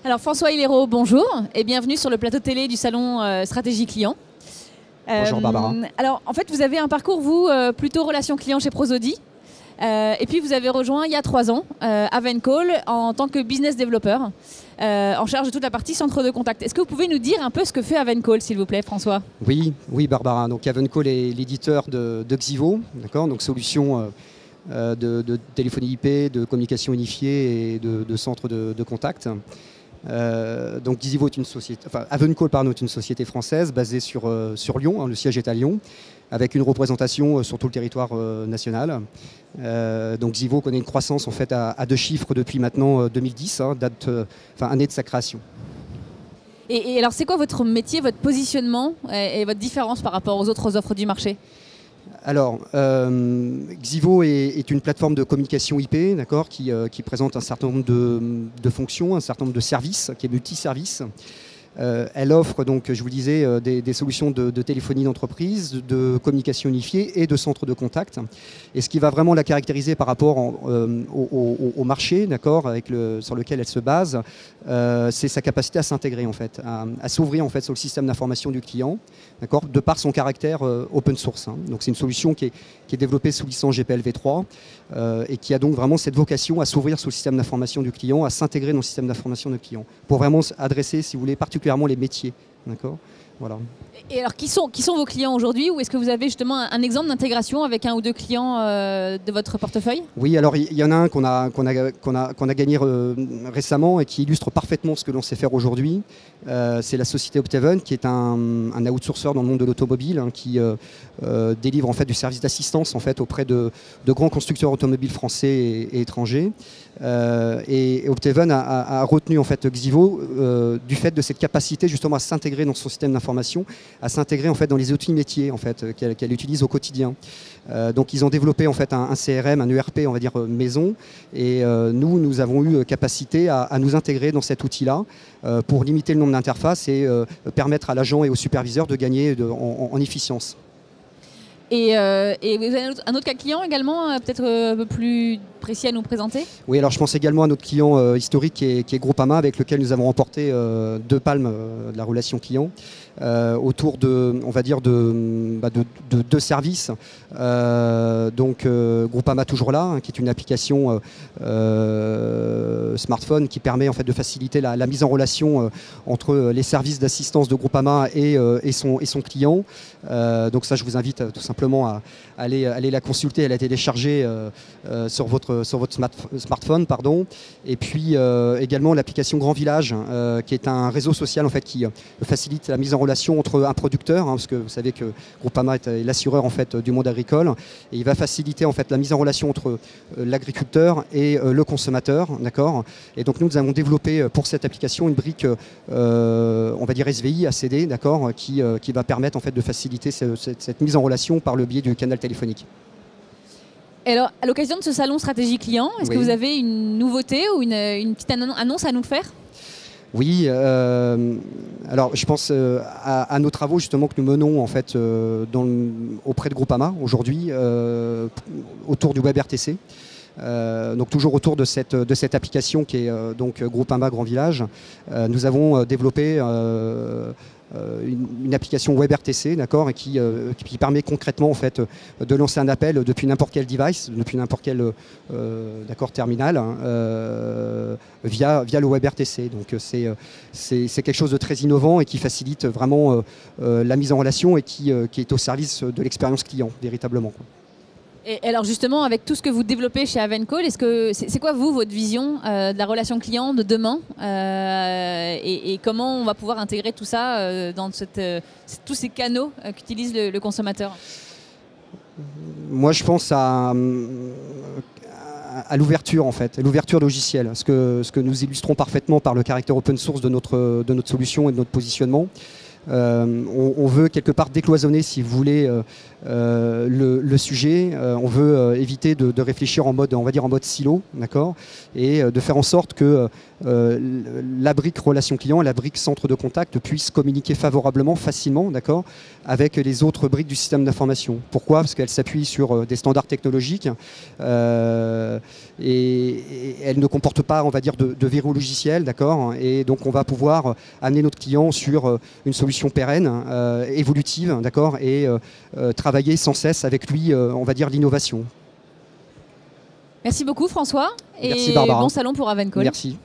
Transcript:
Alors François Hilero, bonjour et bienvenue sur le plateau télé du salon Stratégie Client. Bonjour Barbara. Alors en fait vous avez un parcours vous plutôt relation client chez Prosodie et puis vous avez rejoint il y a 3 ans Avencoll en tant que business developer en charge de toute la partie centre de contact. Est-ce que vous pouvez nous dire un peu ce que fait Avencoll s'il vous plaît François? Oui Barbara. Donc Avencoll est l'éditeur de Xivo, d'accord, donc solution de téléphonie IP, de communication unifiée et de centre de contact. Donc Xivo est une société, enfin Avencoll est une société française basée sur Lyon, hein, le siège est à Lyon, avec une représentation sur tout le territoire national. Donc Xivo connaît une croissance en fait à 2 chiffres depuis maintenant 2010, hein, année de sa création. Et alors c'est quoi votre métier, votre positionnement et votre différence par rapport aux autres offres du marché? Alors, Xivo est une plateforme de communication IP, d'accord, qui présente un certain nombre de fonctions, un certain nombre de services, qui est multi-service. Elle offre donc, je vous le disais, des solutions de téléphonie d'entreprise, de communication unifiée et de centre de contact. Et ce qui va vraiment la caractériser par rapport au marché, d'accord, sur lequel elle se base, c'est sa capacité à s'intégrer en fait, à s'ouvrir en fait sur le système d'information du client, d'accord, de par son caractère open source. Hein. Donc c'est une solution qui est développée sous licence GPL v3 et qui a donc vraiment cette vocation à s'ouvrir sur le système d'information du client, à s'intégrer dans le système d'information du client, pour vraiment adresser, si vous voulez, particulièrement les métiers. D'accord, voilà. Et alors, qui sont vos clients aujourd'hui? Ou est-ce que vous avez justement un exemple d'intégration avec 1 ou 2 clients de votre portefeuille? Oui, alors il y en a un qu'on a gagné récemment et qui illustre parfaitement ce que l'on sait faire aujourd'hui. C'est la société Opteven, qui est un outsourceur dans le monde de l'automobile, hein, qui délivre en fait du service d'assistance en fait, auprès de grands constructeurs automobiles français et étrangers. Et Opteven a retenu en fait Xivo du fait de cette capacité justement à s'intégrer dans son système d'information, à s'intégrer en fait dans les outils métiers en fait qu'elle utilise au quotidien. Donc ils ont développé en fait un CRM, un ERP on va dire maison, et nous avons eu capacité à nous intégrer dans cet outil-là pour limiter le nombre d'interfaces et permettre à l'agent et au superviseur de gagner en efficience. Et vous avez un autre cas client également, peut-être un peu plus précis à nous présenter? Oui, alors je pense également à notre client historique qui est Groupama, avec lequel nous avons remporté 2 palmes de la relation client autour de, on va dire, de 2 services. Donc Groupama toujours là, hein, qui est une application smartphone qui permet en fait de faciliter la mise en relation entre les services d'assistance de Groupama et son client. Donc ça, je vous invite tout simplement à aller la consulter, elle a été téléchargée sur votre smartphone, pardon. Et puis également l'application Grand Village, qui est un réseau social en fait qui facilite la mise en relation entre un producteur, hein, parce que vous savez que Groupama est l'assureur en fait du monde agricole, et il va faciliter en fait la mise en relation entre l'agriculteur et le consommateur, d'accord. Et donc nous avons développé pour cette application une brique, on va dire SVI, ACD, d'accord, qui va permettre en fait de faciliter cette mise en relation par le biais du canal téléphonique. Alors, à l'occasion de ce salon stratégie client, est-ce que vous avez une nouveauté ou une petite annonce à nous faire? Oui, alors je pense à nos travaux justement que nous menons en fait auprès de Groupama aujourd'hui autour du WebRTC. Donc toujours autour de cette application qui est donc Groupama Grand Village. Nous avons développé une application WebRTC, d'accord, et qui permet concrètement en fait de lancer un appel depuis n'importe quel device, depuis n'importe quel terminal, hein, via le WebRTC. Donc c'est quelque chose de très innovant et qui facilite vraiment la mise en relation et qui est au service de l'expérience client véritablement, quoi. Et alors justement, avec tout ce que vous développez chez Avencoll, c'est quoi vous, votre vision de la relation client de demain et comment on va pouvoir intégrer tout ça dans tous ces canaux qu'utilise le consommateur? Moi, je pense à l'ouverture en fait, l'ouverture logicielle, ce que nous illustrons parfaitement par le caractère open source de notre solution et de notre positionnement. On veut quelque part décloisonner, si vous voulez, le sujet. On veut éviter de réfléchir en mode, on va dire en mode silo, d'accord, et de faire en sorte que la brique relation client et la brique centre de contact puissent communiquer favorablement, facilement, d'accord, avec les autres briques du système d'information. Pourquoi? Parce qu'elle s'appuie sur des standards technologiques et elle ne comporte pas, on va dire, de verrou logiciel, d'accord. Et donc on va pouvoir amener notre client sur une solution pérenne, évolutive, d'accord, et travailler sans cesse avec lui, on va dire, l'innovation. Merci beaucoup François. Merci et Barbara. Bon salon pour Avencoll. Merci.